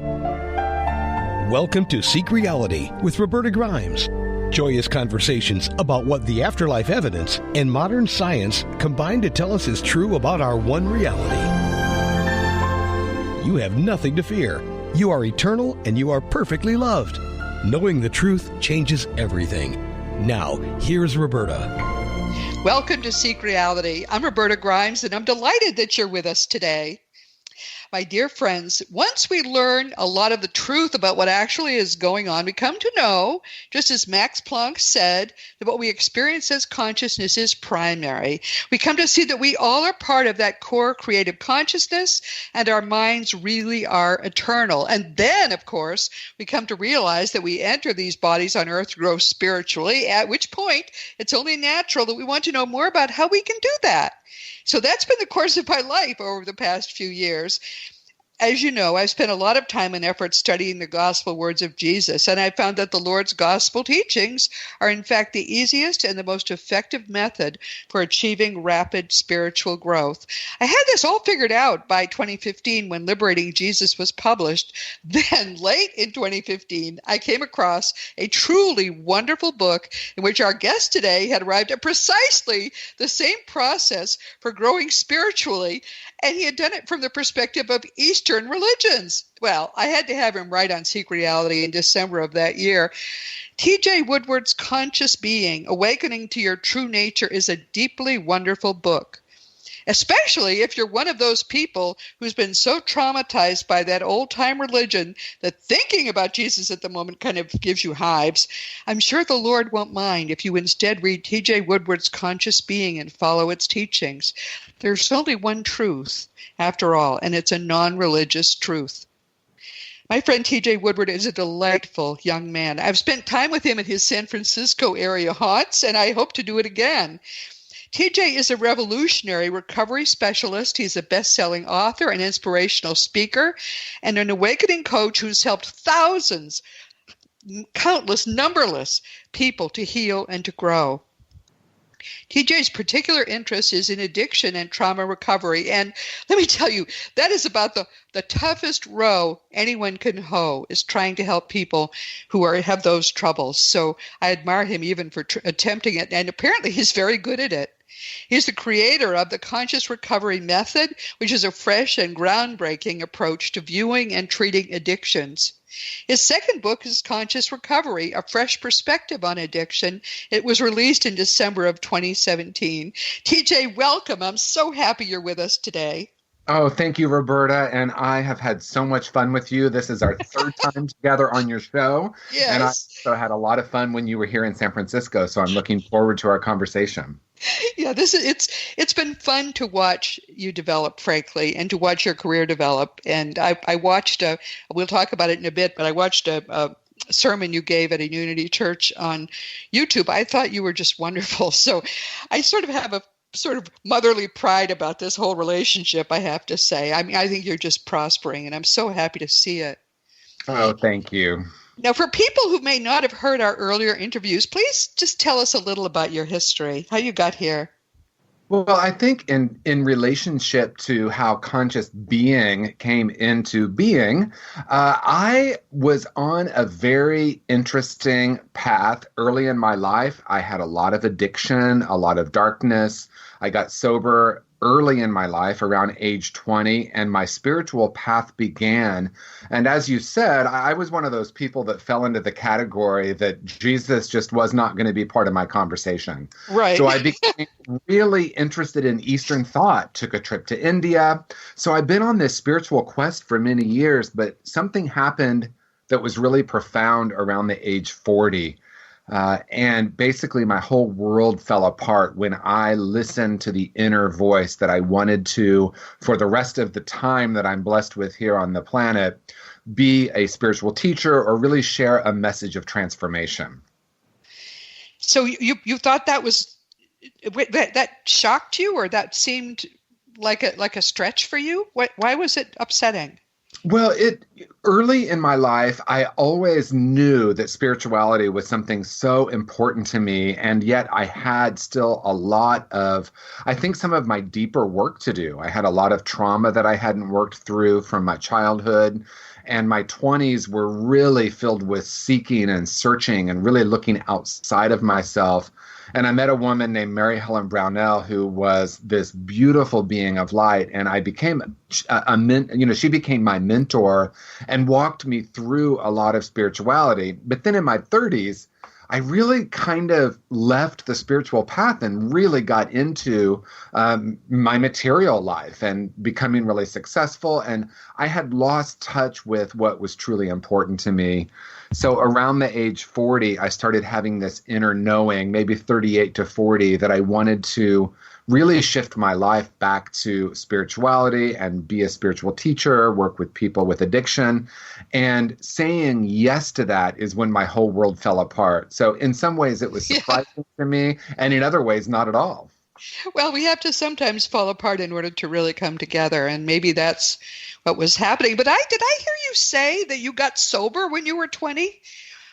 Welcome to Seek Reality with Roberta Grimes. Joyous conversations about what the afterlife evidence and modern science combine to tell us is true about our one reality. You have nothing to fear. You are eternal and you are perfectly loved. Knowing the truth changes everything. Now, here's Roberta. Welcome to Seek Reality. I'm Roberta Grimes, and I'm delighted that you're with us today. My dear friends, once we learn a lot of the truth about what actually is going on, we come to know, just as Max Planck said, that what we experience as consciousness is primary. We come to see that we all are part of that core creative consciousness, and our minds really are eternal. And then, of course, we come to realize that we enter these bodies on earth to grow spiritually, at which point it's only natural that we want to know more about how we can do that. So that's been the course of my life over the past few years. As you know, I've spent a lot of time and effort studying the gospel words of Jesus, and I found that the Lord's gospel teachings are in fact the easiest and the most effective method for achieving rapid spiritual growth. I had this all figured out by 2015 when Liberating Jesus was published. Then, late in 2015, I came across a truly wonderful book in which our guest today had arrived at precisely the same process for growing spiritually, and he had done it from the perspective of Eastern religions. Well, I had to have him write on Seek Reality in December of that year. T.J. Woodward's Conscious Being, Awakening to Your True Nature is a deeply wonderful book, especially if you're one of those people who's been so traumatized by that old-time religion that thinking about Jesus at the moment kind of gives you hives. I'm sure the Lord won't mind if you instead read T.J. Woodward's Conscious Being and follow its teachings. There's only one truth, after all, and it's a non-religious truth. My friend T.J. Woodward is a delightful young man. I've spent time with him in his San Francisco area haunts, and I hope to do it again. TJ is a revolutionary recovery specialist. He's a best-selling author, an inspirational speaker, and an awakening coach who's helped thousands, countless, numberless people to heal and to grow. TJ's particular interest is in addiction and trauma recovery. And let me tell you, that is about the toughest row anyone can hoe, is trying to help people who have those troubles. So I admire him even for attempting it. And apparently he's very good at it. He's the creator of the Conscious Recovery Method, which is a fresh and groundbreaking approach to viewing and treating addictions. His second book is Conscious Recovery, A Fresh Perspective on Addiction. It was released in December of 2017. TJ, welcome. I'm so happy you're with us today. Oh, thank you, Roberta. And I have had so much fun with you. This is our third time together on your show. Yes. And I also had a lot of fun when you were here in San Francisco. So I'm looking forward to our conversation. Yeah, it's been fun to watch you develop, frankly, and to watch your career develop. And I watched we'll talk about it in a bit, but I watched a sermon you gave at a Unity Church on YouTube. I thought you were just wonderful. So I sort of have a sort of motherly pride about this whole relationship, I have to say. I mean, I think you're just prospering, and I'm so happy to see it. Oh, thank you. Now, for people who may not have heard our earlier interviews, please just tell us a little about your history, how you got here. Well, I think in relationship to how conscious being came into being, I was on a very interesting path early in my life. I had a lot of addiction, a lot of darkness. I got sober early in my life, around age 20, and my spiritual path began. And as you said, I was one of those people that fell into the category that Jesus just was not going to be part of my conversation. Right. So I became really interested in Eastern thought, took a trip to India. So I've been on this spiritual quest for many years, but something happened that was really profound around the age 40. And basically my whole world fell apart when I listened to the inner voice that I wanted to, for the rest of the time that I'm blessed with here on the planet, be a spiritual teacher or really share a message of transformation. So you thought that was, that shocked you, or that seemed like a stretch for you? Why was it upsetting? Well, early in my life, I always knew that spirituality was something so important to me, and yet I had still a lot of, I think, some of my deeper work to do. I had a lot of trauma that I hadn't worked through from my childhood, And my 20s were really filled with seeking and searching and really looking outside of myself. And I met a woman named Mary Helen Brownell, who was this beautiful being of light. And I became she became my mentor and walked me through a lot of spirituality. But then in my 30s, I really kind of left the spiritual path and really got into my material life and becoming really successful. And I had lost touch with what was truly important to me. So around the age 40, I started having this inner knowing, maybe 38 to 40, that I wanted to really shift my life back to spirituality and be a spiritual teacher, work with people with addiction. And saying yes to that is when my whole world fell apart. So in some ways it was surprising to me, and in other ways, not at all. Well, we have to sometimes fall apart in order to really come together. And maybe that's what was happening. But did I hear you say that you got sober when you were 20?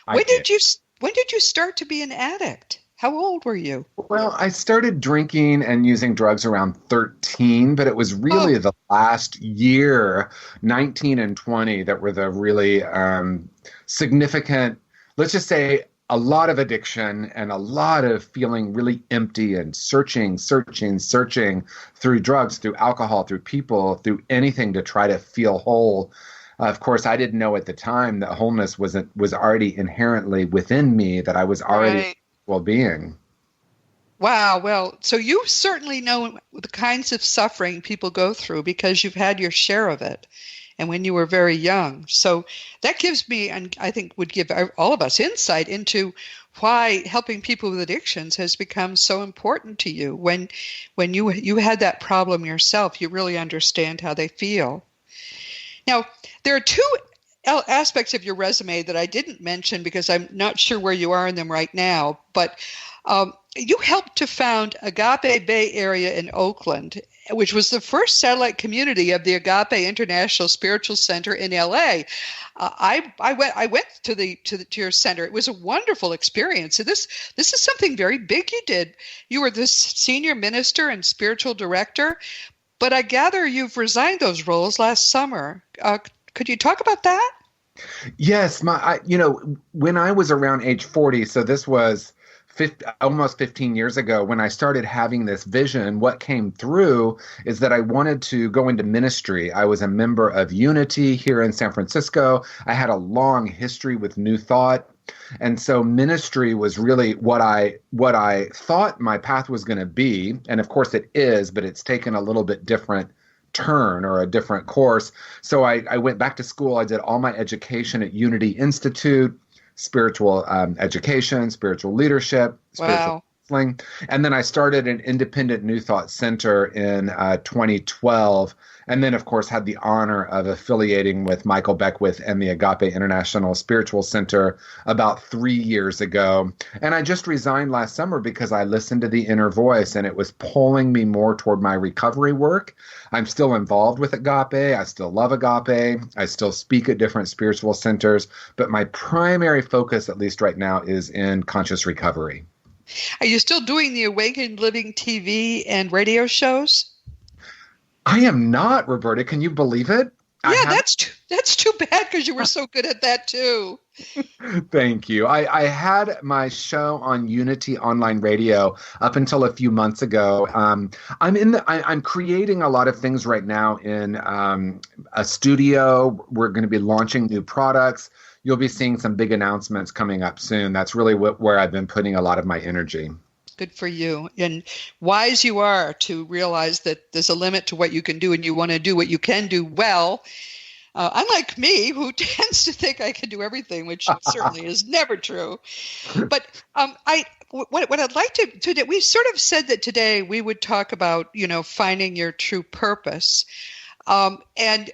When did you start to be an addict? How old were you? Well, I started drinking and using drugs around 13, but it was really the last year, 19 and 20, that were the really significant, let's just say, a lot of addiction and a lot of feeling really empty and searching through drugs, through alcohol, through people, through anything to try to feel whole. Of course, I didn't know at the time that wholeness was already inherently within me, that I was already well-being. Wow. Well, so you certainly know the kinds of suffering people go through because you've had your share of it. And when you were very young. So that gives me, and I think would give all of us, insight into why helping people with addictions has become so important to you. When you had that problem yourself, you really understand how they feel. Now, there are two aspects of your resume that I didn't mention because I'm not sure where you are in them right now, but you helped to found Agape Bay Area in Oakland, which was the first satellite community of the Agape International Spiritual Center in LA. I went to your center. It was a wonderful experience. So this is something very big you did. You were the senior minister and spiritual director, but I gather you've resigned those roles last summer. Could you talk about that? Yes, when I was around age 40, so this was almost 15 years ago, when I started having this vision, what came through is that I wanted to go into ministry. I was a member of Unity here in San Francisco. I had a long history with New Thought. And so ministry was really what I thought my path was going to be. And of course it is, but it's taken a little bit different turn or a different course. So I went back to school. I did all my education at Unity Institute, spiritual education, spiritual leadership, spiritual counseling. And then I started an independent New Thought Center in 2012. And then, of course, had the honor of affiliating with Michael Beckwith and the Agape International Spiritual Center about 3 years ago. And I just resigned last summer because I listened to the inner voice and it was pulling me more toward my recovery work. I'm still involved with Agape. I still love Agape. I still speak at different spiritual centers. But my primary focus, at least right now, is in conscious recovery. Are you still doing the Awakened Living TV and radio shows? I am not, Roberta. Can you believe it? Yeah, that's too bad because you were so good at that too. Thank you. I had my show on Unity Online Radio up until a few months ago. I'm creating a lot of things right now in a studio. We're going to be launching new products. You'll be seeing some big announcements coming up soon. That's really where I've been putting a lot of my energy. Good for you. And wise you are to realize that there's a limit to what you can do and you want to do what you can do well. Unlike me, who tends to think I can do everything, which certainly is never true. But what I'd like to do, we sort of said that today we would talk about, finding your true purpose. And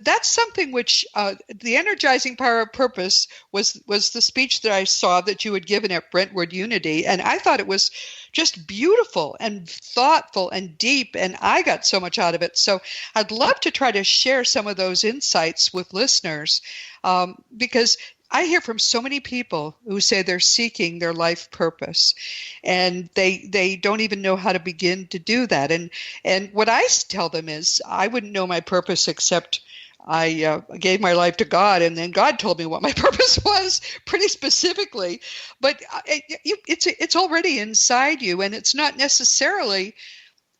that's something which the energizing power of purpose was the speech that I saw that you had given at Brentwood Unity. And I thought it was just beautiful and thoughtful and deep. And I got so much out of it. So I'd love to try to share some of those insights with listeners because I hear from so many people who say they're seeking their life purpose and they don't even know how to begin to do that. And what I tell them is I wouldn't know my purpose except gave my life to God, and then God told me what my purpose was pretty specifically. But it's already inside you, and it's not necessarily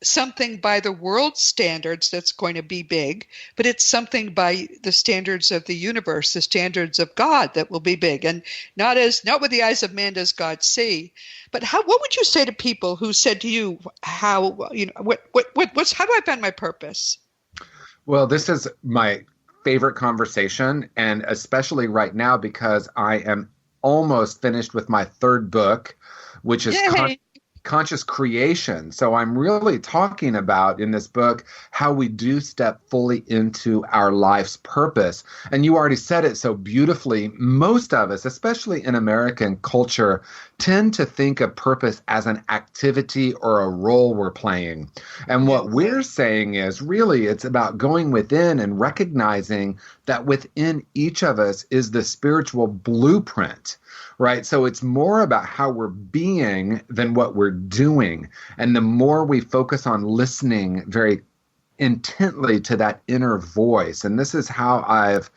something by the world's standards that's going to be big, but it's something by the standards of the universe, the standards of God that will be big, and not with the eyes of man does God see. But what would you say to people who said to you, how do I find my purpose? Well, this is my favorite conversation, and especially right now because I am almost finished with my third book, which is conscious creation. So I'm really talking about in this book how we do step fully into our life's purpose. And you already said it so beautifully. Most of us, especially in American culture, tend to think of purpose as an activity or a role we're playing. And what we're saying is really it's about going within and recognizing that within each of us is the spiritual blueprint. Right. So it's more about how we're being than what we're doing. And the more we focus on listening very intently to that inner voice, and this is how I've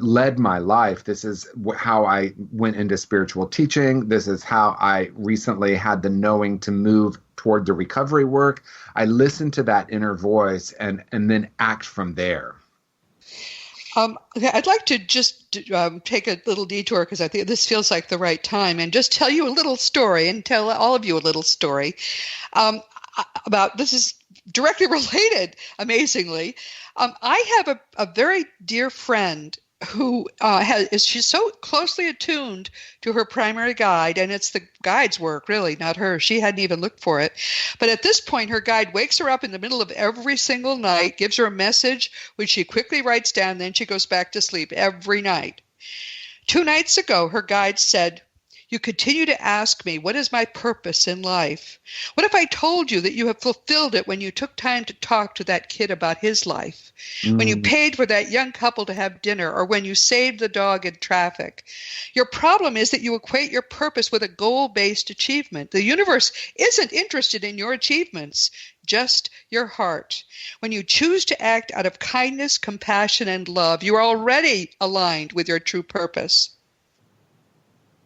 led my life. This is how I went into spiritual teaching. This is how I recently had the knowing to move toward the recovery work. I listen to that inner voice and then act from there. I'd like to just take a little detour because I think this feels like the right time and just tell you a little story and tell all of you a little story about this is directly related, amazingly. I have a very dear friend who she's so closely attuned to her primary guide, and it's the guide's work, really, not her. She hadn't even looked for it. But at this point, her guide wakes her up in the middle of every single night, gives her a message, which she quickly writes down, then she goes back to sleep every night. 2 nights ago, her guide said, "You continue to ask me, what is my purpose in life? What if I told you that you have fulfilled it when you took time to talk to that kid about his life, when you paid for that young couple to have dinner, or when you saved the dog in traffic? Your problem is that you equate your purpose with a goal-based achievement. The universe isn't interested in your achievements, just your heart. When you choose to act out of kindness, compassion, and love, you are already aligned with your true purpose."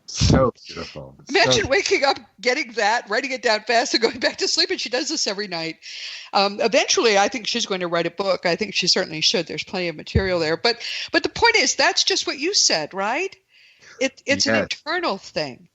So beautiful. Imagine waking up, getting that, writing it down fast, and going back to sleep. And she does this every night. Eventually, I think she's going to write a book. I think she certainly should. There's plenty of material there. But the point is, that's just what you said, right? It's an internal thing.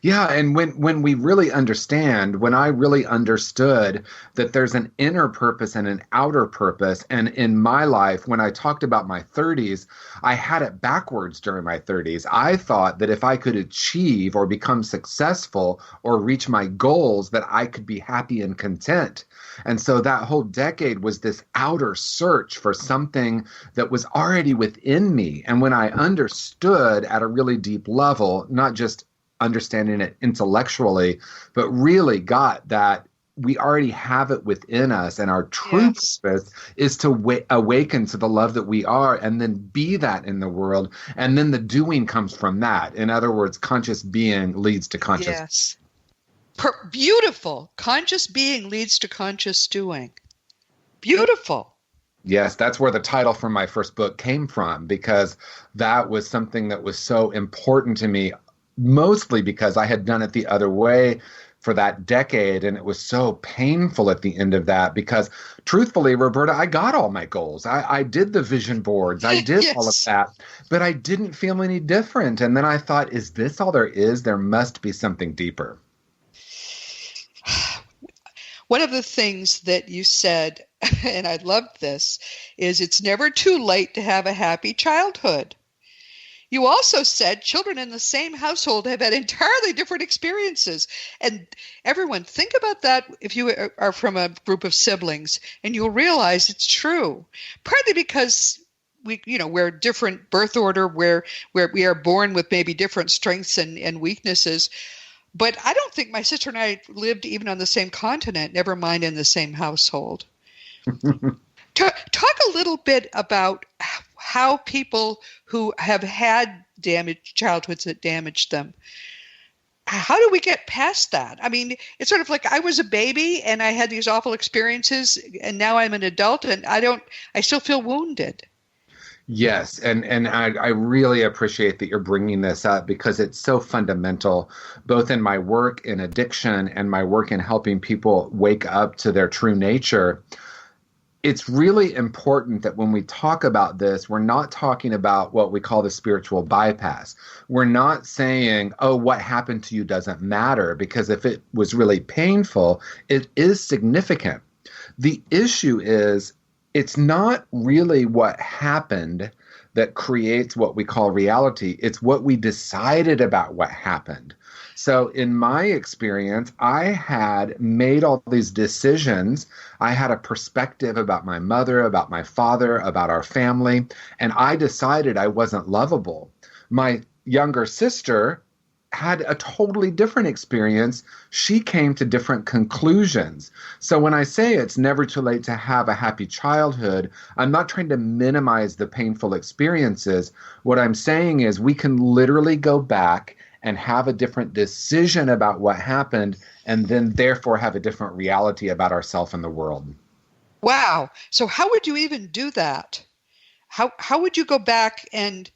Yeah, and when we really understand, when I really understood that there's an inner purpose and an outer purpose, and in my life, when I talked about my 30s, I had it backwards during my 30s. I thought that if I could achieve or become successful or reach my goals, that I could be happy and content. And so that whole decade was this outer search for something that was already within me. And when I understood at a really deep level, not just understanding it intellectually, but really got that we already have it within us, and our true purpose is to awaken to the love that we are and then be that in the world. And then the doing comes from that. In other words, conscious being leads to conscious. Yes. Beautiful. Conscious being leads to conscious doing. Beautiful. Yes, that's where the title from my first book came from, because that was something that was so important to me, mostly because I had done it the other way for that decade, and it was so painful at the end of that because, truthfully, Roberta, I got all my goals. I did the vision boards. I did all of that, but I didn't feel any different. And then I thought, is this all there is? There must be something deeper. One of the things that you said, and I loved this, is it's never too late to have a happy childhood. You also said children in the same household have had entirely different experiences. And everyone, think about that if you are from a group of siblings, and you'll realize it's true. Partly because we're different birth order, where we are born with maybe different strengths and weaknesses. But I don't think my sister and I lived even on the same continent, never mind in the same household. Talk a little bit about how people who have had damaged childhoods that damaged them, how do we get past that? I mean, it's sort of like I was a baby and I had these awful experiences, and now I'm an adult and I still feel wounded. Yes, and I really appreciate that you're bringing this up because it's so fundamental, both in my work in addiction and my work in helping people wake up to their true nature. It's really important that when we talk about this, we're not talking about what we call the spiritual bypass. We're not saying, oh, what happened to you doesn't matter, because if it was really painful, it is significant. The issue is, it's not really what happened that creates what we call reality. It's what we decided about what happened. So in my experience, I had made all these decisions. I had a perspective about my mother, about my father, about our family, and I decided I wasn't lovable. My younger sister had a totally different experience. She came to different conclusions. So when I say it's never too late to have a happy childhood, I'm not trying to minimize the painful experiences. What I'm saying is we can literally go back and have a different decision about what happened, and then therefore have a different reality about ourselves and the world. Wow. So how would you even do that? How would you go back and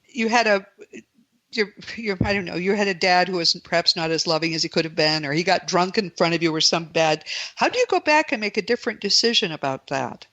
you had I don't know, you had a dad who was perhaps not as loving as he could have been, or he got drunk in front of you or some bad. How do you go back and make a different decision about that?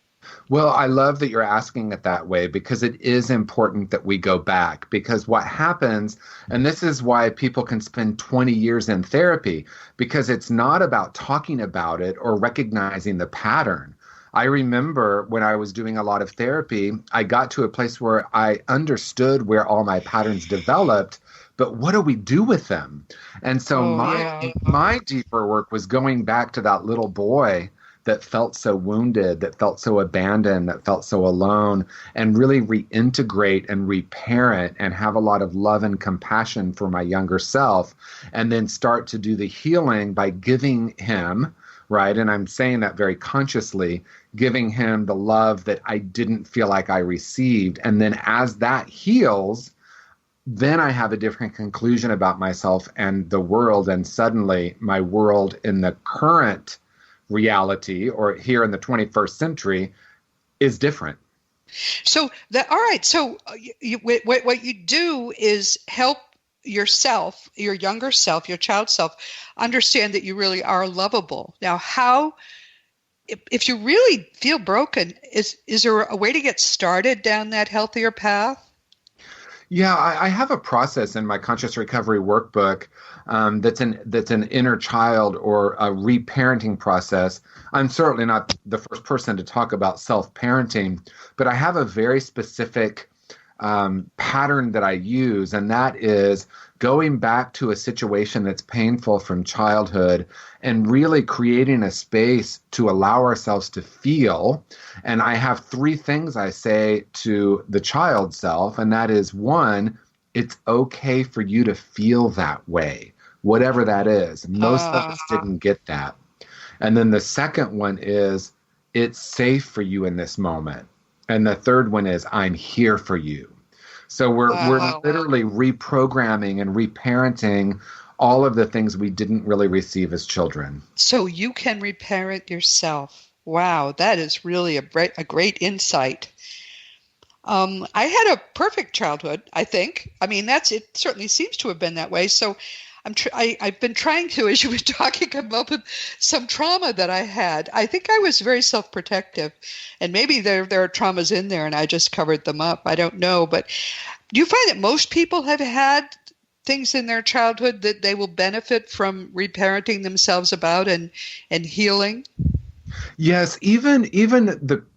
Well, I love that you're asking it that way, because it is important that we go back, because what happens, and this is why people can spend 20 years in therapy, because it's not about talking about it or recognizing the pattern. I remember when I was doing a lot of therapy, I got to a place where I understood where all my patterns developed, but what do we do with them? And so my deeper work was going back to that little boy that felt so wounded, that felt so abandoned, that felt so alone, and really reintegrate and reparent and have a lot of love and compassion for my younger self, and then start to do the healing by giving him, right? And I'm saying that very consciously, giving him the love that I didn't feel like I received. And then as that heals, then I have a different conclusion about myself and the world. And suddenly my world in the current reality, or here in the 21st century, is different. So all right. So what you do is help yourself, your younger self, your child self, understand that you really are lovable. Now, if you really feel broken, is there a way to get started down that healthier path? Yeah, I have a process in my conscious recovery workbook that's an inner child or a reparenting process. I'm certainly not the first person to talk about self-parenting, but I have a very specific pattern that I use, and that is going back to a situation that's painful from childhood and really creating a space to allow ourselves to feel. And I have three things I say to the child self, and that is, one, it's okay for you to feel that way, whatever that is. Most of us didn't get that. And then the second one is, it's safe for you in this moment. And the third one is, I'm here for you. So we're literally reprogramming and reparenting all of the things we didn't really receive as children. So you can reparent yourself. Wow, that is really a great insight. I had a perfect childhood, I think. I mean, it certainly seems to have been that way. So I've been trying to, as you were talking, come up with some trauma that I had. I think I was very self-protective, and maybe there are traumas in there and I just covered them up. I don't know. But do you find that most people have had things in their childhood that they will benefit from reparenting themselves about and healing? Yes, even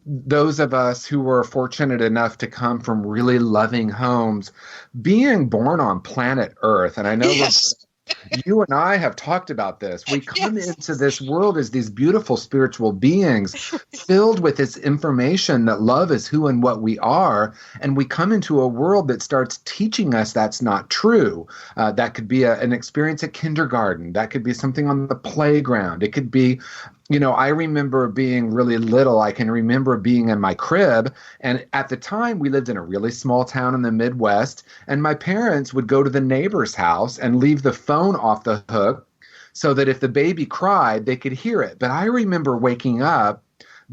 those of us who were fortunate enough to come from really loving homes, being born on planet Earth, and I know you and I have talked about this. We come into this world as these beautiful spiritual beings filled with this information that love is who and what we are. And we come into a world that starts teaching us that's not true. That could be an experience at kindergarten. That could be something on the playground. It could be, I remember being really little. I can remember being in my crib. And at the time, we lived in a really small town in the Midwest. And my parents would go to the neighbor's house and leave the phone off the hook so that if the baby cried, they could hear it. But I remember waking up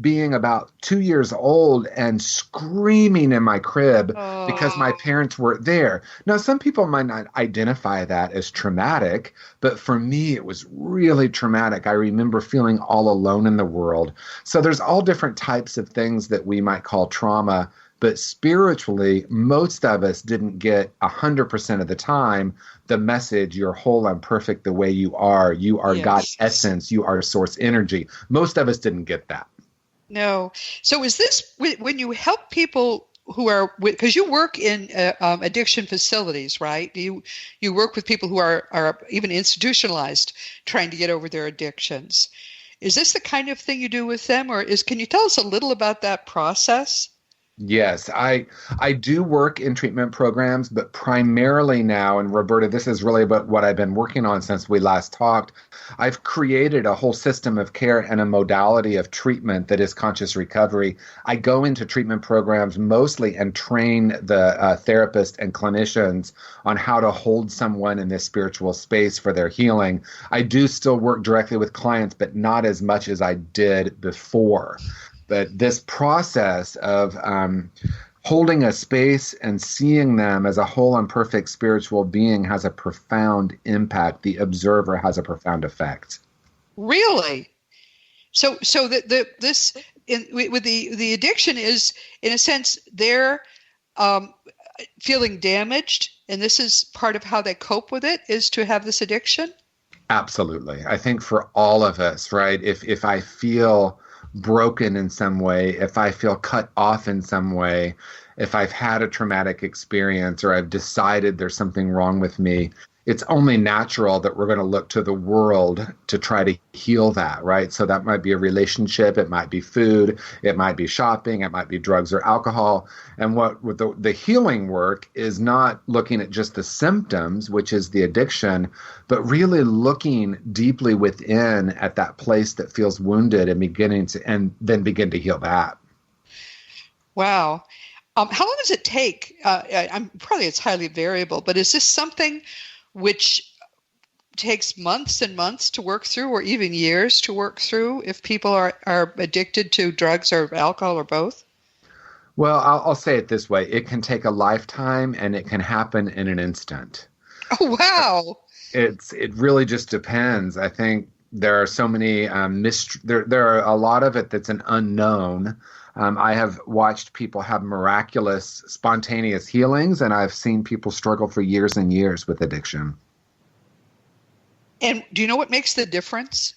being about 2 years old and screaming in my crib because my Oh, parents weren't there. Now, some people might not identify that as traumatic, but for me, it was really traumatic. I remember feeling all alone in the world. So there's all different types of things that we might call trauma. But spiritually, most of us didn't get 100% of the time the message, you're whole and perfect the way you are. You are God's yes. essence. You are source energy. Most of us didn't get that. No. So is this when you help people who are, because you work in addiction facilities, right? You work with people who are even institutionalized, trying to get over their addictions. Is this the kind of thing you do with them, or can you tell us a little about that process? Yes, I do work in treatment programs, but primarily now, and Roberta, this is really about what I've been working on since we last talked. I've created a whole system of care and a modality of treatment that is conscious recovery. I go into treatment programs mostly and train the therapists and clinicians on how to hold someone in this spiritual space for their healing. I do still work directly with clients, but not as much as I did before. But this process of holding a space and seeing them as a whole and perfect spiritual being has a profound impact. The observer has a profound effect. Really? So with the addiction is, in a sense, they're feeling damaged, and this is part of how they cope with it, is to have this addiction? Absolutely. I think for all of us, right? If I feel broken in some way, if I feel cut off in some way, if I've had a traumatic experience or I've decided there's something wrong with me, it's only natural that we're going to look to the world to try to heal that, right? So that might be a relationship, it might be food, it might be shopping, it might be drugs or alcohol. And what with the healing work is not looking at just the symptoms, which is the addiction, but really looking deeply within at that place that feels wounded and then begin to heal that. Wow. How long does it take? Probably it's highly variable, but is this something which takes months and months to work through, or even years to work through, if people are addicted to drugs or alcohol or both? Well, I'll say it this way. It can take a lifetime and it can happen in an instant. Oh, wow. It really just depends. I think there are so many there are a lot of it that's an unknown. I have watched people have miraculous, spontaneous healings, and I've seen people struggle for years and years with addiction. And do you know what makes the difference?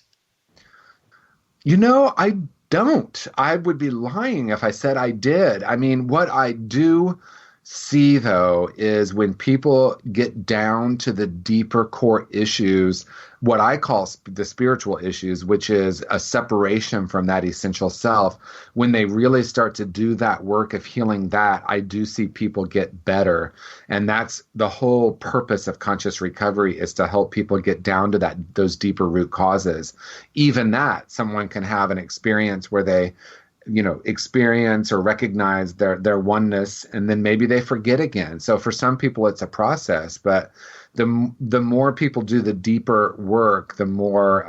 I don't. I would be lying if I said I did. I mean, what I do see, though, is when people get down to the deeper core issues, what I call the spiritual issues, which is a separation from that essential self, when they really start to do that work of healing that, I do see people get better. And that's the whole purpose of conscious recovery, is to help people get down to those deeper root causes. Even that, someone can have an experience where they experience or recognize their oneness, and then maybe they forget again. So for some people, it's a process, but the more people do the deeper work, the more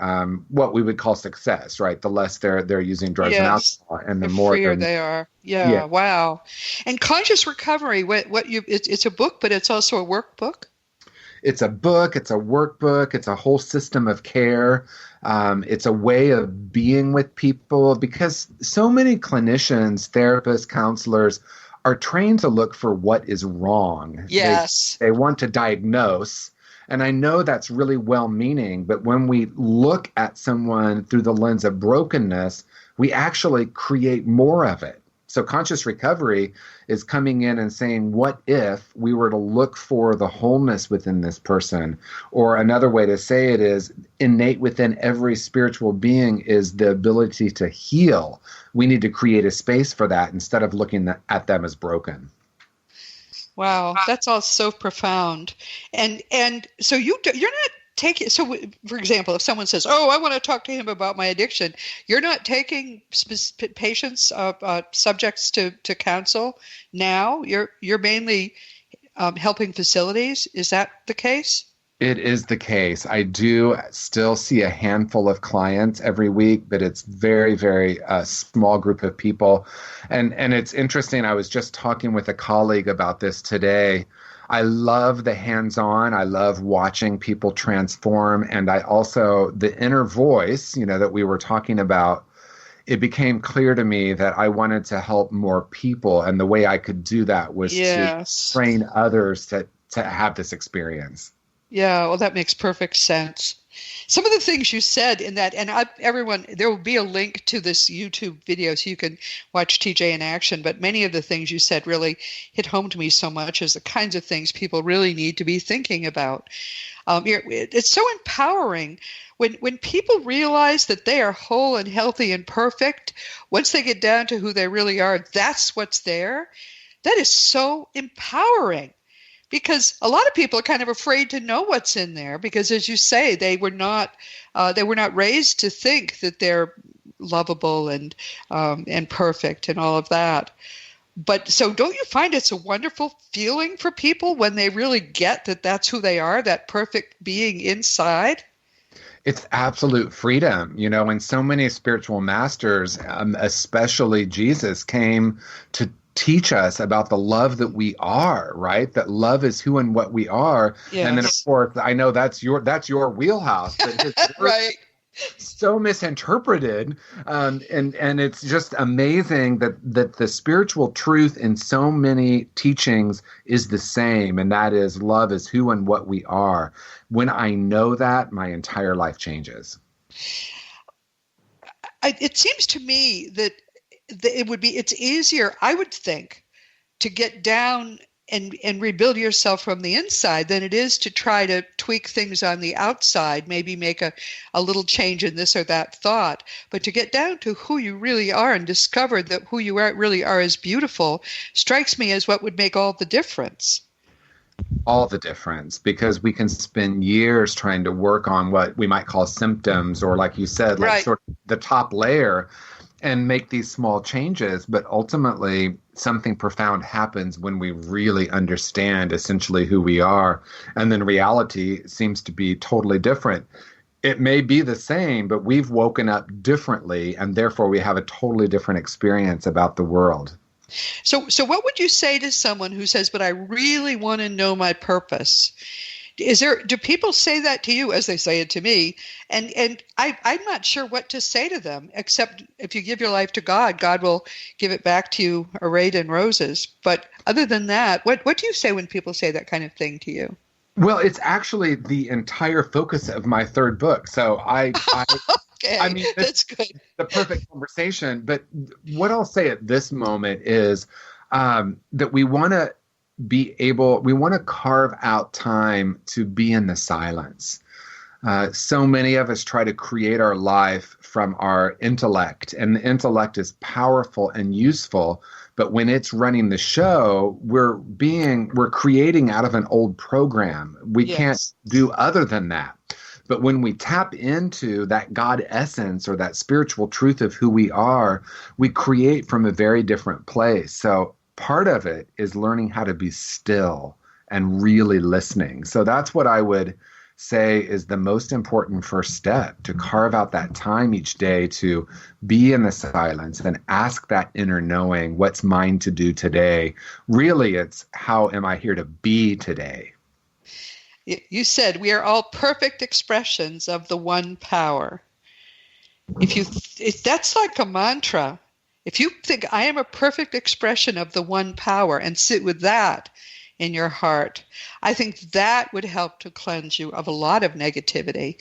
what we would call success, right? The less they're using drugs and alcohol, and the more freer they are. Yeah. Wow. And conscious recovery, it's a book, but it's also a workbook. It's a book, it's a workbook, it's a whole system of care. It's a way of being with people, because so many clinicians, therapists, counselors are trained to look for what is wrong. Yes. They want to diagnose. And I know that's really well-meaning, but when we look at someone through the lens of brokenness, we actually create more of it. So conscious recovery is coming in and saying, what if we were to look for the wholeness within this person? Or another way to say it is, innate within every spiritual being is the ability to heal. We need to create a space for that instead of looking at them as broken. Wow, that's all so profound. And so you're not taking, so for example, if someone says, oh, I want to talk to him about my addiction, you're not taking patients, subjects to counsel now? You're mainly helping facilities. Is that the case? It is the case. I do still see a handful of clients every week, but it's very, very small group of people. And it's interesting. I was just talking with a colleague about this today. I love the hands-on. I love watching people transform. And I also, the inner voice, that we were talking about, it became clear to me that I wanted to help more people. And the way I could do that was to train others to have this experience. Yeah, well, that makes perfect sense. Some of the things you said in that, and everyone, there will be a link to this YouTube video so you can watch TJ in action, but many of the things you said really hit home to me so much as the kinds of things people really need to be thinking about. It's so empowering when people realize that they are whole and healthy and perfect. Once they get down to who they really are, that's what's there. That is so empowering. Because a lot of people are kind of afraid to know what's in there because, as you say, they were not raised to think that they're lovable and perfect and all of that. But so don't you find it's a wonderful feeling for people when they really get that that's who they are, that perfect being inside? It's absolute freedom, and so many spiritual masters, especially Jesus, came to teach us about the love that we are, right? That love is who and what we are. Yes. And then of course, I know that's your wheelhouse. Right. So misinterpreted. And it's just amazing that the spiritual truth in so many teachings is the same. And that is love is who and what we are. When I know that, my entire life changes. It seems to me that it's easier, I would think, to get down and rebuild yourself from the inside than it is to try to tweak things on the outside, maybe make a little change in this or that thought. But to get down to who you really are and discover that who you really are is beautiful strikes me as what would make all the difference. All the difference, because we can spend years trying to work on what we might call symptoms, or like you said, like sort of the top layer, and make these small changes. But ultimately, something profound happens when we really understand essentially who we are. And then reality seems to be totally different. It may be the same, but we've woken up differently, and therefore we have a totally different experience about the world. So what would you say to someone who says, but I really want to know my purpose? Do people say that to you as they say it to me? And I'm not sure what to say to them, except if you give your life to God, God will give it back to you arrayed in roses. But other than that, what do you say when people say that kind of thing to you? Well, it's actually the entire focus of my third book. So okay, I mean, that's good. The perfect conversation. But what I'll say at this moment is that we want to carve out time to be in the silence. So many of us try to create our life from our intellect, and the intellect is powerful and useful. But when it's running the show, we're creating out of an old program. We can't do other than that. But when we tap into that God essence or that spiritual truth of who we are, we create from a very different place. So part of it is learning how to be still and really listening. So that's what I would say is the most important first step, to carve out that time each day to be in the silence and ask that inner knowing, what's mine to do today? Really, it's how am I here to be today? You said we are all perfect expressions of the one power. If that's like a mantra, if you think I am a perfect expression of the one power and sit with that in your heart, I think that would help to cleanse you of a lot of negativity.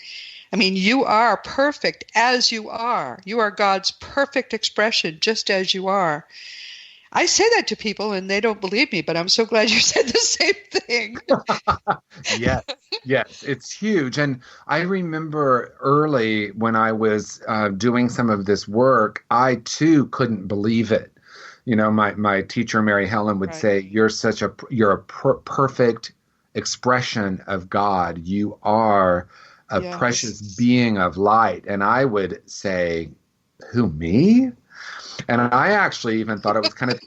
I mean, you are perfect as you are. You are God's perfect expression just as you are. I say that to people and they don't believe me, but I'm so glad you said the same thing. Yes, it's huge. And I remember early when I was doing some of this work, I too couldn't believe it. You know, my teacher, Mary Helen, would say, you're a perfect expression of God. You are a precious being of light. And I would say, who, me? And I actually even thought it was kind of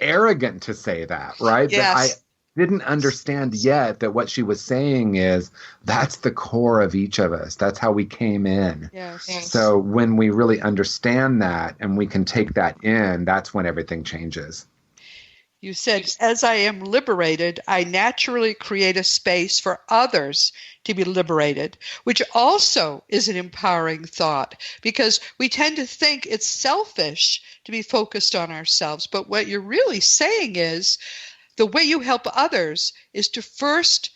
arrogant to say that, right? Yes. That didn't understand yet that what she was saying is that's the core of each of us. That's how we came in. Yes. So when we really understand that and we can take that in, that's when everything changes. You said, as I am liberated, I naturally create a space for others to be liberated, which also is an empowering thought, because we tend to think it's selfish to be focused on ourselves. But what you're really saying is the way you help others is to first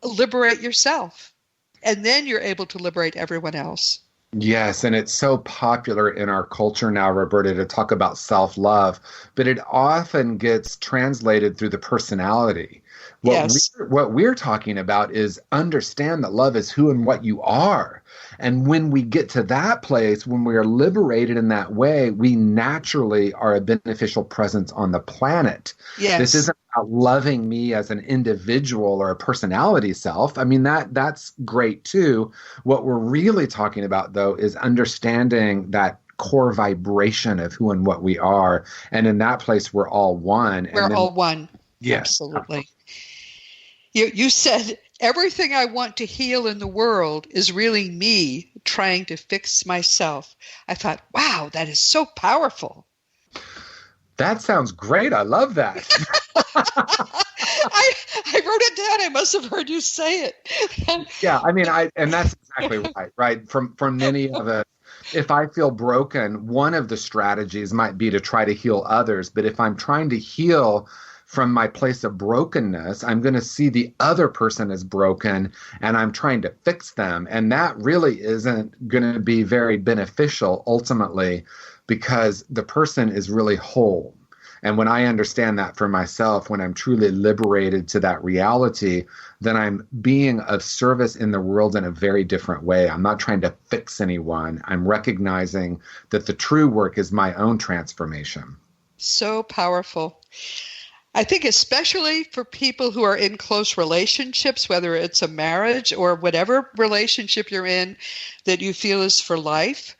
liberate yourself, and then you're able to liberate everyone else. Yes, and it's so popular in our culture now, Roberta, to talk about self-love, but it often gets translated through the personality. What we're talking about is understand that love is who and what you are. And when we get to that place, when we are liberated in that way, we naturally are a beneficial presence on the planet. Yes. This isn't about loving me as an individual or a personality self. I mean, that's great too. What we're really talking about, though, is understanding that core vibration of who and what we are. And in that place, we're all one. We're all one. Yes. Absolutely. You said everything I want to heal in the world is really me trying to fix myself. I thought, wow, that is so powerful. That sounds great. I love that. I wrote it down. I must have heard you say it. Yeah, I mean, and that's exactly right. From many of us, if I feel broken, one of the strategies might be to try to heal others. But if I'm trying to heal from my place of brokenness, I'm going to see the other person as broken and I'm trying to fix them. And that really isn't going to be very beneficial ultimately, because the person is really whole. And when I understand that for myself, when I'm truly liberated to that reality, then I'm being of service in the world in a very different way. I'm not trying to fix anyone. I'm recognizing that the true work is my own transformation. So powerful. I think especially for people who are in close relationships, whether it's a marriage or whatever relationship you're in that you feel is for life,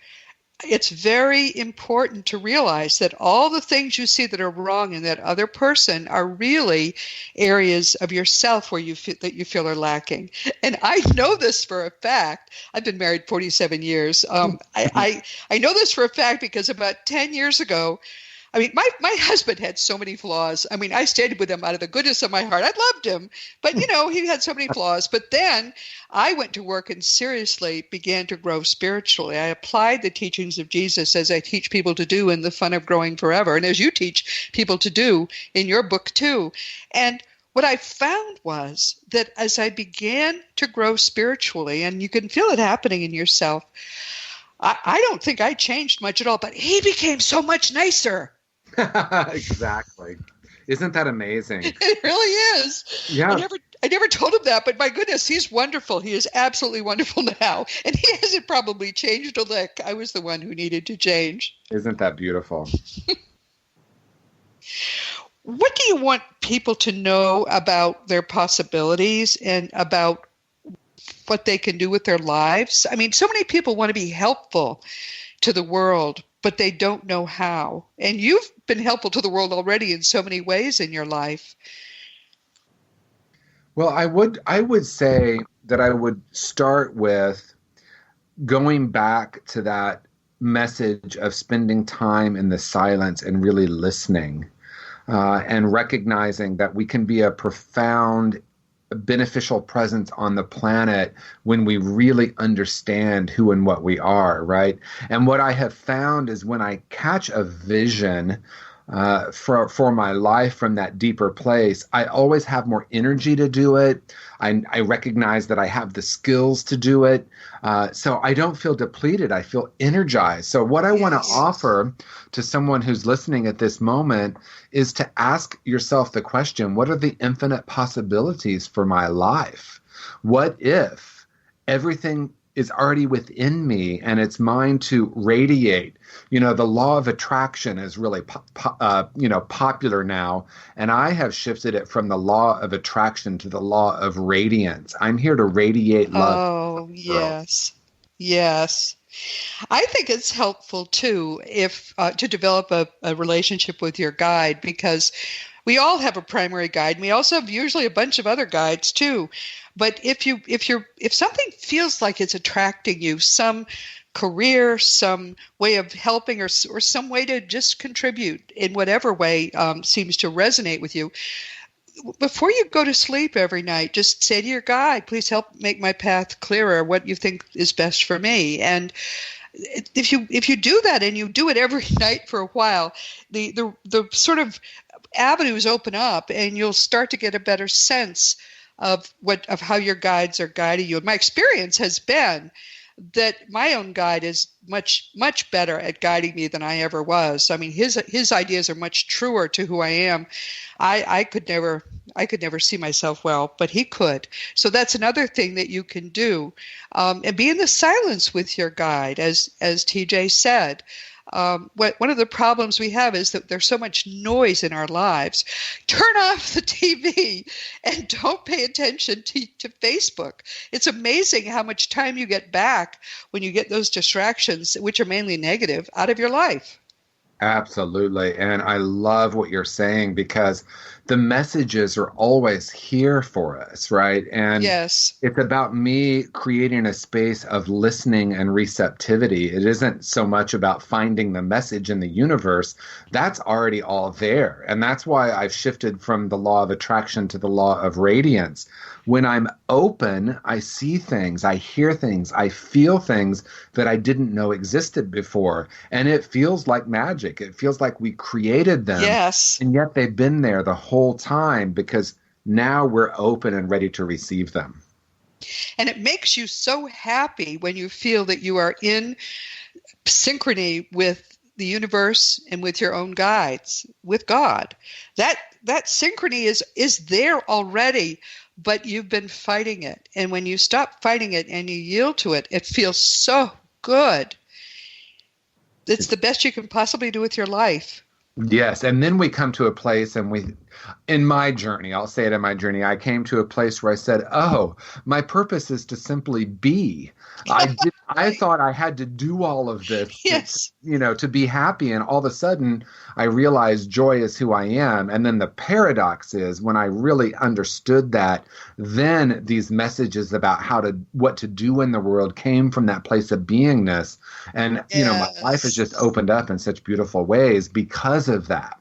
it's very important to realize that all the things you see that are wrong in that other person are really areas of yourself where you feel are lacking. And I know this for a fact. I've been married 47 years. I know this for a fact because about 10 years ago, I mean, my husband had so many flaws. I mean, I stayed with him out of the goodness of my heart. I loved him, but he had so many flaws. But then I went to work and seriously began to grow spiritually. I applied the teachings of Jesus as I teach people to do in The Fun of Growing Forever, and as you teach people to do in your book too. And what I found was that as I began to grow spiritually, and you can feel it happening in yourself, I don't think I changed much at all, but he became so much nicer. Exactly. Isn't that amazing? It really is. Yeah. I never told him that, but my goodness, he's wonderful. He is absolutely wonderful now. And he hasn't probably changed a lick. I was the one who needed to change. Isn't that beautiful? What do you want people to know about their possibilities and about what they can do with their lives? I mean, so many people want to be helpful to the world, but they don't know how. And you've been helpful to the world already in so many ways in your life. Well, I would say that I would start with going back to that message of spending time in the silence and really listening, and recognizing that we can be a profound, beneficial presence on the planet when we really understand who and what we are, right? And what I have found is when I catch a vision for my life from that deeper place, I always have more energy to do it. I recognize that I have the skills to do it. So I don't feel depleted. I feel energized. So what I want to offer to someone who's listening at this moment is to ask yourself the question, what are the infinite possibilities for my life? What if everything is already within me and it's mine to radiate? The law of attraction is really popular now, and I have shifted it from the law of attraction to the law of radiance. I'm here to radiate love. Oh, yes. Yes. I think it's helpful too if to develop a relationship with your guide, because we all have a primary guide. We also have usually a bunch of other guides too. But if something feels like it's attracting you, some career, some way of helping, or some way to just contribute in whatever way seems to resonate with you, before you go to sleep every night, just say to your guide, please help make my path clearer, what you think is best for me. And if you do that, and you do it every night for a while, the sort of avenues open up, and you'll start to get a better sense of how your guides are guiding you. And my experience has been that my own guide is much, much better at guiding me than I ever was. I mean, his ideas are much truer to who I am. I could never see myself well, but he could. So that's another thing that you can do, and be in the silence with your guide, as TJ said. One of the problems we have is that there's so much noise in our lives. Turn off the TV and don't pay attention to Facebook. It's amazing how much time you get back when you get those distractions, which are mainly negative, out of your life. Absolutely. And I love what you're saying, because the messages are always here for us, right? And yes, it's about me creating a space of listening and receptivity. It isn't so much about finding the message in the universe. That's already all there. And that's why I've shifted from the law of attraction to the law of radiance. When I'm open, I see things, I hear things, I feel things that I didn't know existed before. And it feels like magic. It feels like we created them. Yes. And yet they've been there the whole time, because now we're open and ready to receive them. And it makes you so happy when you feel that you are in synchrony with the universe and with your own guides, with God. That synchrony is there already, but you've been fighting it. And when you stop fighting it and you yield to it, it feels so good. It's the best you can possibly do with your life. Yes. And then we come to a place, and in my journey, I'll say it in my journey, I came to a place where I said, oh, my purpose is to simply be. I thought I had to do all of this, yes, to be happy. And all of a sudden I realized joy is who I am. And then the paradox is, when I really understood that, then these messages about what to do in the world came from that place of beingness. And, my life has just opened up in such beautiful ways because of that.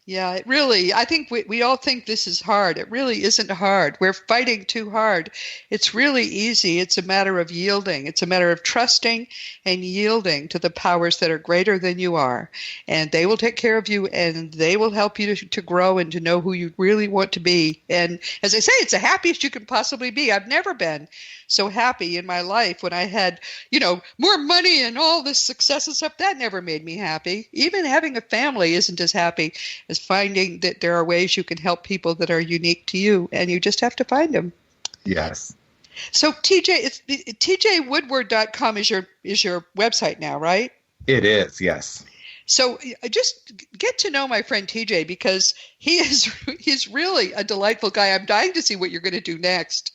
Yeah, it really, I think we all think this is hard. It really isn't hard. We're fighting too hard. It's really easy. It's a matter of yielding. It's a matter of trusting and yielding to the powers that are greater than you are. And they will take care of you, and they will help you to grow and to know who you really want to be. And as I say, it's the happiest you can possibly be. I've never been so happy in my life when I had, more money and all this success and stuff. That never made me happy. Even having a family isn't as happy as finding that there are ways you can help people that are unique to you, and you just have to find them. Yes. So TJ, tjwoodward.com is your website now, right? It is, yes. So just get to know my friend TJ, because he's really a delightful guy. I'm dying to see what you're going to do next.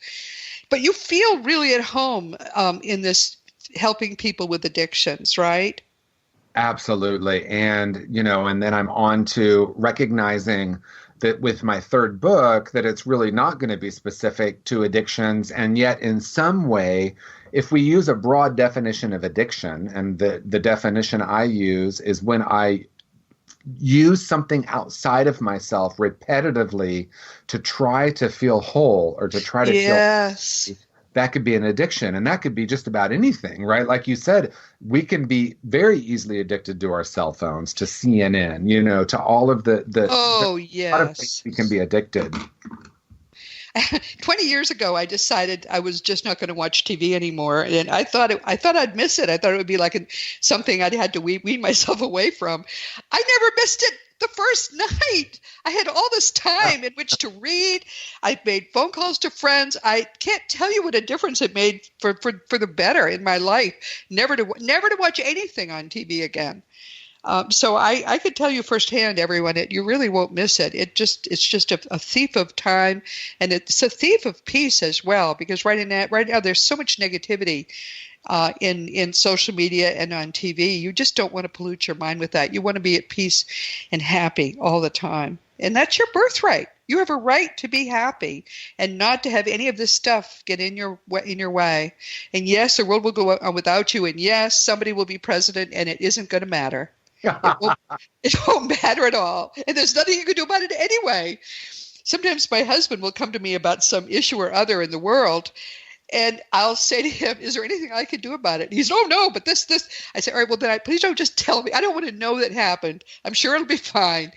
But you feel really at home in this helping people with addictions, right? Absolutely. And, and then I'm on to recognizing that with my third book, that it's really not going to be specific to addictions. And yet in some way, if we use a broad definition of addiction, and the definition I use is when I use something outside of myself repetitively to try to feel whole, or to try to yes. feel, that could be an addiction. And that could be just about anything, right? Like you said, we can be very easily addicted to our cell phones, to CNN, to all of the yes. A lot of things we can be addicted. 20 years ago, I decided I was just not going to watch TV anymore, and I thought I'd miss it. I thought it would be like something I'd had to wean myself away from. I never missed it the first night. I had all this time in which to read. I made phone calls to friends. I can't tell you what a difference it made for the better in my life. Never to watch anything on TV again. So I could tell you firsthand, everyone, you really won't miss it. It's just a thief of time, and it's a thief of peace as well, because right now there's so much negativity in social media and on TV. You just don't want to pollute your mind with that. You want to be at peace and happy all the time. And that's your birthright. You have a right to be happy and not to have any of this stuff get in your way. And yes, the world will go on without you. And yes, somebody will be president, and it isn't going to matter. It won't matter at all. And there's nothing you can do about it anyway. Sometimes my husband will come to me about some issue or other in the world, and I'll say to him, is there anything I can do about it? And he's, oh, no, but this. I say, all right, well, then please don't just tell me. I don't want to know that happened. I'm sure it'll be fine.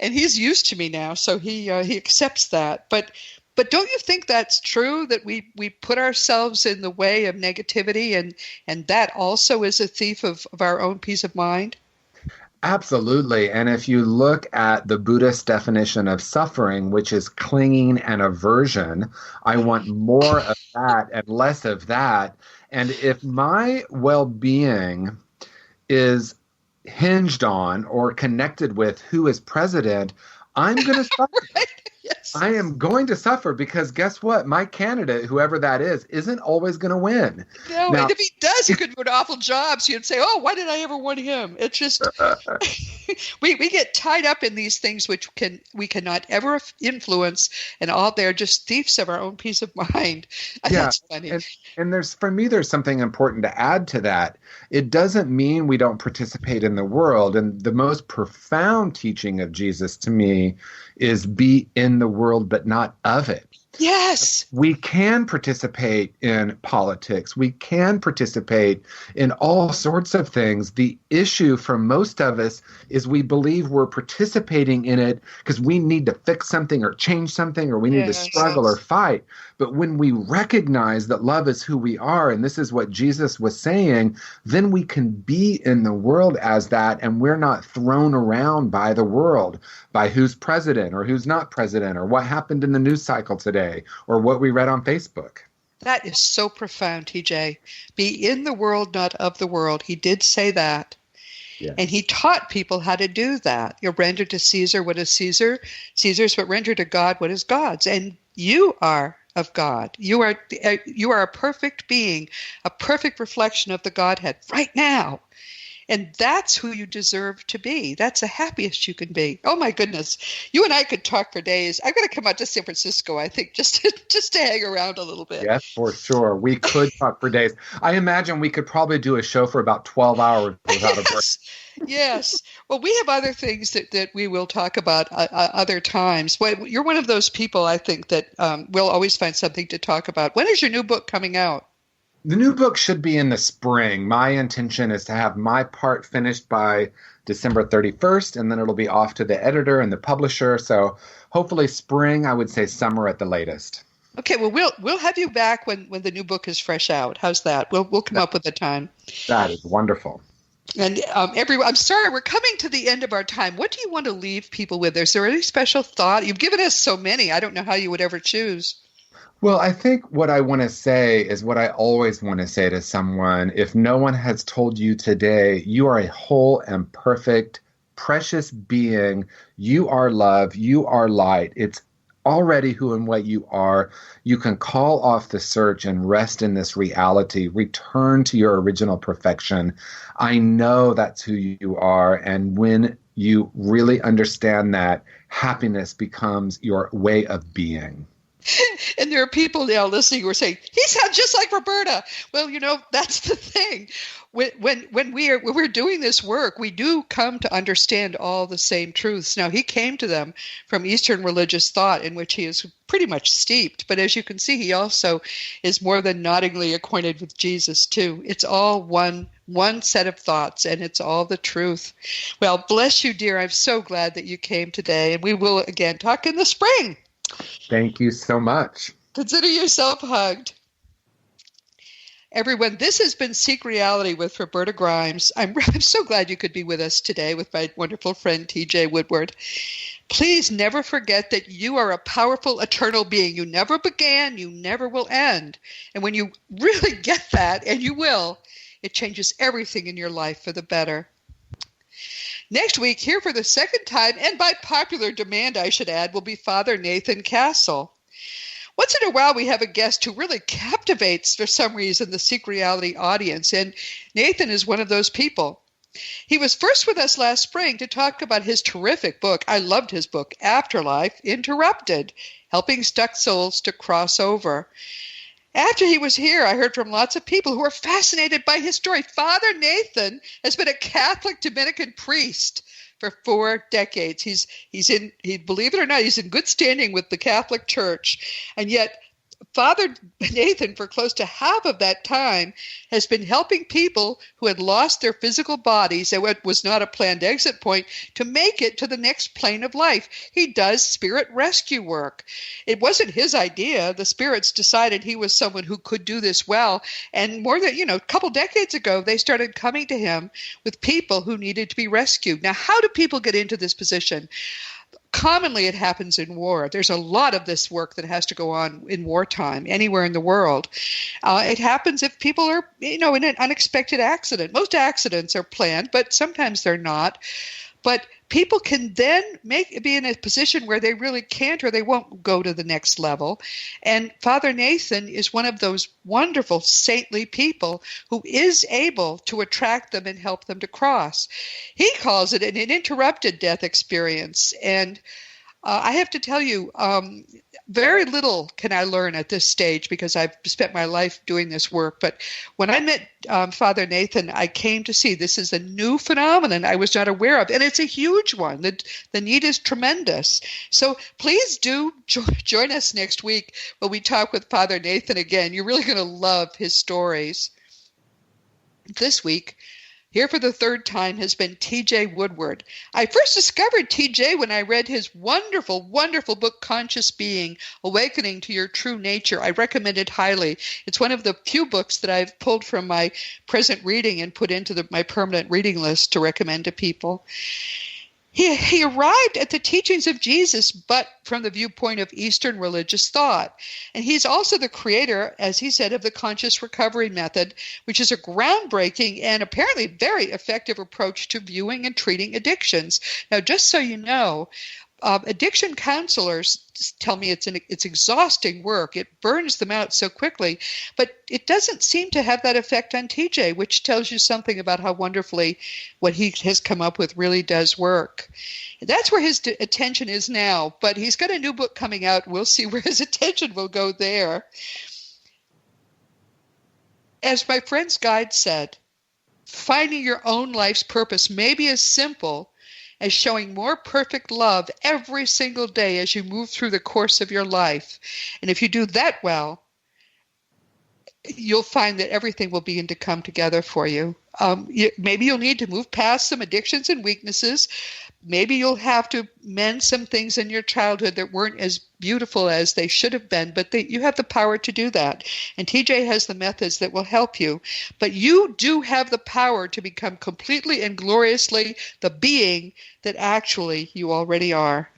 And he's used to me now, so he accepts that. But don't you think that's true, that we put ourselves in the way of negativity, and that also is a thief of our own peace of mind? Absolutely. And if you look at the Buddhist definition of suffering, which is clinging and aversion, I want more of that and less of that. And if my well-being is hinged on or connected with who is president, I'm going to suffer. Right? Yes. I am going to suffer because guess what? My candidate, whoever that is, isn't always going to win. No, now, and if he does, he could do an awful job. So you'd say, oh, why did I ever want him? It's just, we get tied up in these things which we cannot ever influence, and all they're just thieves of our own peace of mind. Yeah. That's funny. And for me, there's something important to add to that. It doesn't mean we don't participate in the world. And the most profound teaching of Jesus to me is be in the world, but not of it. Yes. We can participate in politics. We can participate in all sorts of things. The issue for most of us is we believe we're participating in it because we need to fix something or change something, or we need to struggle or fight. But when we recognize that love is who we are, and this is what Jesus was saying, then we can be in the world as that, and we're not thrown around by the world, by who's president or who's not president, or what happened in the news cycle today, or what we read on Facebook. That is so profound, TJ. Be in the world, not of the world. He did say that. Yeah. And he taught people how to do that. You render to Caesar what is Caesar's, but render to God what is God's. And you are of God. You are a perfect being, a perfect reflection of the Godhead right now. And that's who you deserve to be. That's the happiest you can be. Oh, my goodness. You and I could talk for days. I'm going to come out to San Francisco, I think, just to hang around a little bit. Yes, for sure. We could talk for days. I imagine we could probably do a show for about 12 hours without a break. Yes. Well, we have other things that we will talk about other times. But you're one of those people, I think, that we'll always find something to talk about. When is your new book coming out? The new book should be in the spring. My intention is to have my part finished by December 31st, and then it'll be off to the editor and the publisher. So hopefully spring, I would say summer at the latest. Okay, well, we'll have you back when the new book is fresh out. How's that? We'll come up with a time. That is wonderful. And everyone, I'm sorry, we're coming to the end of our time. What do you want to leave people with? Is there any special thought? You've given us so many. I don't know how you would ever choose. Well, I think what I want to say is what I always want to say to someone. If no one has told you today, you are a whole and perfect, precious being. You are love. You are light. It's already who and what you are. You can call off the search and rest in this reality. Return to your original perfection. I know that's who you are. And when you really understand that, happiness becomes your way of being. And there are people now listening who are saying, he sounds just like Roberta. Well, that's the thing. When we're doing this work, we do come to understand all the same truths. Now, he came to them from Eastern religious thought, in which he is pretty much steeped. But as you can see, he also is more than noddingly acquainted with Jesus, too. It's all one set of thoughts, and it's all the truth. Well, bless you, dear. I'm so glad that you came today. And we will, again, talk in the spring. Thank you so much. Consider yourself hugged. Everyone, this has been Seek Reality with Roberta Grimes. I'm so glad you could be with us today with my wonderful friend, TJ Woodward. Please never forget that you are a powerful, eternal being. You never began, you never will end. And when you really get that, and you will, it changes everything in your life for the better. Next week, here for the second time, and by popular demand, I should add, will be Father Nathan Castle. Once in a while, we have a guest who really captivates, for some reason, the Seek Reality audience, and Nathan is one of those people. He was first with us last spring to talk about his terrific book. I loved his book, Afterlife Interrupted, Helping Stuck Souls to Cross Over. After he was here, I heard from lots of people who were fascinated by his story. Father Nathan has been a Catholic Dominican priest for 4 decades. He's believe it or not, he's in good standing with the Catholic Church. And yet, Father Nathan, for close to half of that time, has been helping people who had lost their physical bodies at what was not a planned exit point to make it to the next plane of life. He does spirit rescue work. It wasn't his idea. The spirits decided he was someone who could do this well. And more than, a couple decades ago, they started coming to him with people who needed to be rescued. Now, how do people get into this position? Commonly, it happens in war. There's a lot of this work that has to go on in wartime, anywhere in the world. It happens if people are, in an unexpected accident. Most accidents are planned, but sometimes they're not. But people can then be in a position where they really can't or they won't go to the next level. And Father Nathan is one of those wonderful, saintly people who is able to attract them and help them to cross. He calls it an interrupted death experience. And I have to tell you, very little can I learn at this stage because I've spent my life doing this work. But when I met Father Nathan, I came to see this is a new phenomenon I was not aware of. And it's a huge one. The need is tremendous. So please do join us next week when we talk with Father Nathan again. You're really going to love his stories. This week, here for the third time has been T.J. Woodward. I first discovered T.J. when I read his wonderful, wonderful book, Conscious Being, Awakening to Your True Nature. I recommend it highly. It's one of the few books that I've pulled from my present reading and put into my permanent reading list to recommend to people. He arrived at the teachings of Jesus, but from the viewpoint of Eastern religious thought. And he's also the creator, as he said, of the conscious recovery method, which is a groundbreaking and apparently very effective approach to viewing and treating addictions. Now, just so you know, addiction counselors tell me it's exhausting work. It burns them out so quickly, but it doesn't seem to have that effect on TJ, which tells you something about how wonderfully what he has come up with really does work. That's where his attention is now, but he's got a new book coming out. We'll see where his attention will go there. As my friend's guide said, finding your own life's purpose may be as simple as showing more perfect love every single day as you move through the course of your life. And if you do that well, you'll find that everything will begin to come together for you. Maybe you'll need to move past some addictions and weaknesses. Maybe you'll have to mend some things in your childhood that weren't as beautiful as they should have been, but you have the power to do that. And TJ has the methods that will help you. But you do have the power to become completely and gloriously the being that actually you already are.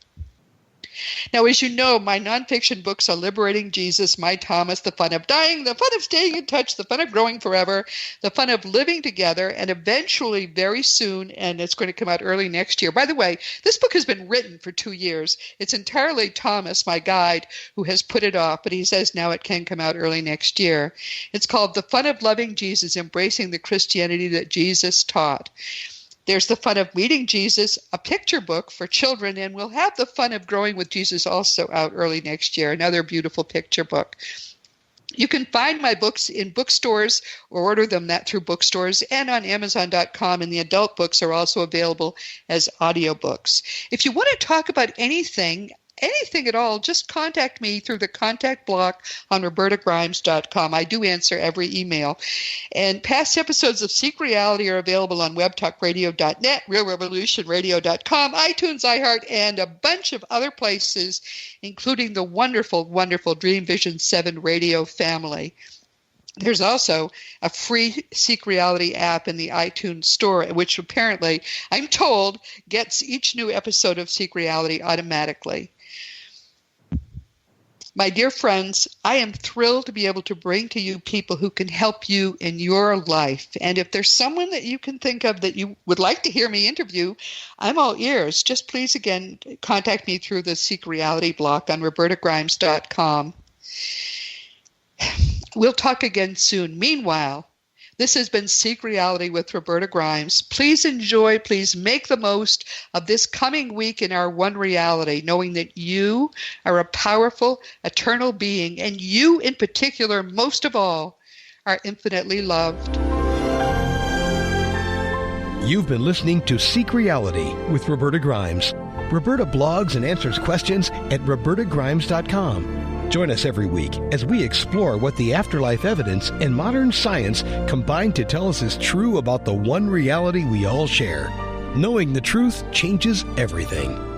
Now, as you know, my nonfiction books are Liberating Jesus, My Thomas, The Fun of Dying, The Fun of Staying in Touch, The Fun of Growing Forever, The Fun of Living Together, and eventually very soon, and it's going to come out early next year. By the way, this book has been written for 2 years. It's entirely Thomas, my guide, who has put it off, but he says now it can come out early next year. It's called The Fun of Loving Jesus, Embracing the Christianity that Jesus Taught. There's The Fun of Meeting Jesus, a picture book for children, and we'll have The Fun of Growing with Jesus also out early next year, another beautiful picture book. You can find my books in bookstores or order them through bookstores and on Amazon.com, and the adult books are also available as audiobooks. If you want to talk about anything at all, just contact me through the contact block on robertagrimes.com. I do answer every email. And past episodes of Seek Reality are available on webtalkradio.net, realrevolutionradio.com, iTunes, iHeart, and a bunch of other places, including the wonderful, wonderful Dream Vision 7 radio family. There's also a free Seek Reality app in the iTunes store, which apparently, I'm told, gets each new episode of Seek Reality automatically. My dear friends, I am thrilled to be able to bring to you people who can help you in your life. And if there's someone that you can think of that you would like to hear me interview, I'm all ears. Just please, again, contact me through the Seek Reality block on robertagrimes.com. We'll talk again soon. Meanwhile, this has been Seek Reality with Roberta Grimes. Please enjoy, please make the most of this coming week in our one reality, knowing that you are a powerful, eternal being, and you in particular, most of all, are infinitely loved. You've been listening to Seek Reality with Roberta Grimes. Roberta blogs and answers questions at robertagrimes.com. Join us every week as we explore what the afterlife evidence and modern science combine to tell us is true about the one reality we all share. Knowing the truth changes everything.